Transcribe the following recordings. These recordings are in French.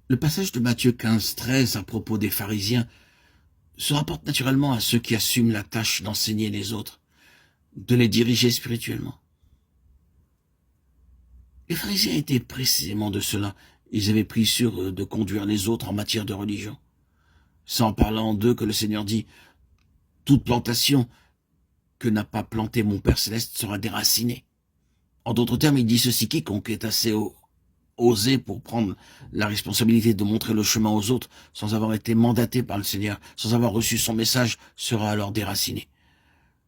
Le passage de Matthieu 15, 13 à propos des pharisiens se rapporte naturellement à ceux qui assument la tâche d'enseigner les autres, de les diriger spirituellement. Les pharisiens étaient précisément de cela. Ils avaient pris sur eux de conduire les autres en matière de religion. C'est en parlant d'eux que le Seigneur dit « Toute plantation que n'a pas plantée mon Père Céleste sera déracinée ». En d'autres termes, il dit ceci: quiconque est assez osé pour prendre la responsabilité de montrer le chemin aux autres sans avoir été mandaté par le Seigneur, sans avoir reçu son message, sera alors déraciné.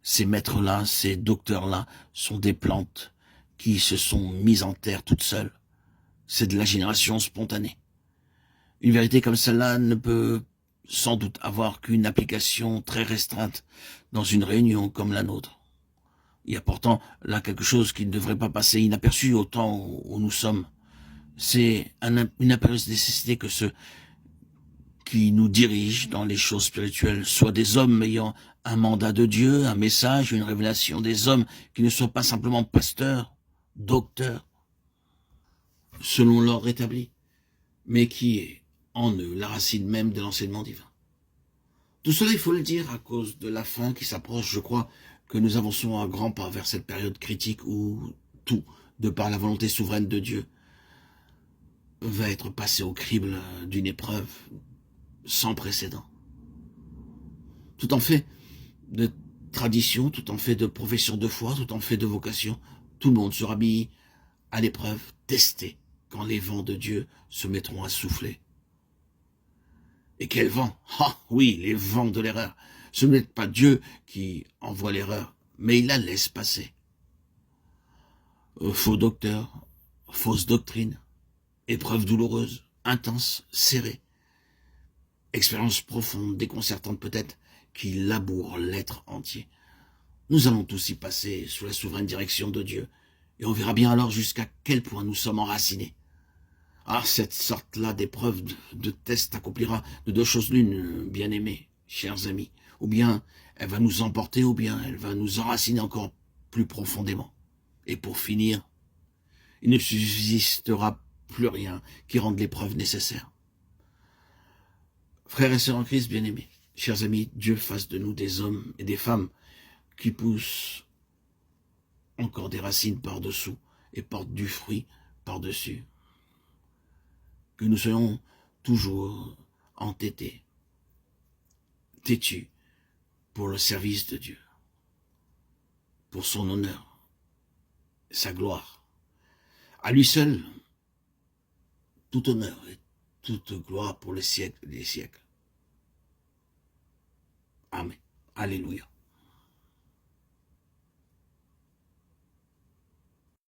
Ces maîtres-là, ces docteurs-là sont des plantes qui se sont mises en terre toutes seules. C'est de la génération spontanée. Une vérité comme celle-là ne peut sans doute avoir qu'une application très restreinte dans une réunion comme la nôtre. Il y a pourtant là quelque chose qui ne devrait pas passer inaperçu au temps où nous sommes. C'est une impérieuse nécessité que ceux qui nous dirigent dans les choses spirituelles soient des hommes ayant un mandat de Dieu, un message, une révélation, des hommes qui ne soient pas simplement pasteurs, docteurs, selon l'ordre établi, mais qui est en eux la racine même de l'enseignement divin. Tout cela, il faut le dire, à cause de la fin qui s'approche. Je crois que nous avançons à grands pas vers cette période critique où tout, de par la volonté souveraine de Dieu, va être passé au crible d'une épreuve sans précédent. Tout en fait de tradition, tout en fait de profession de foi, tout en fait de vocation, tout le monde sera mis à l'épreuve, testé, quand les vents de Dieu se mettront à souffler. Et quel vent? Ah oui, les vents de l'erreur. Ce n'est pas Dieu qui envoie l'erreur, mais il la laisse passer. Faux docteurs, fausse doctrine, épreuve douloureuse, intense, serrée, expérience profonde, déconcertante peut-être, qui laboure l'être entier. Nous allons tous y passer sous la souveraine direction de Dieu, et on verra bien alors jusqu'à quel point nous sommes enracinés. Ah, cette sorte-là d'épreuve, de test accomplira de deux choses l'une, bien-aimés, chers amis. Ou bien elle va nous emporter, ou bien elle va nous enraciner encore plus profondément. Et pour finir, il ne subsistera plus rien qui rende l'épreuve nécessaire. Frères et sœurs en Christ, bien-aimés, chers amis, Dieu fasse de nous des hommes et des femmes qui poussent encore des racines par-dessous et portent du fruit par-dessus. Que nous soyons toujours entêtés, têtus pour le service de Dieu, pour son honneur, sa gloire. À lui seul, tout honneur et toute gloire pour les siècles des siècles. Amen. Alléluia.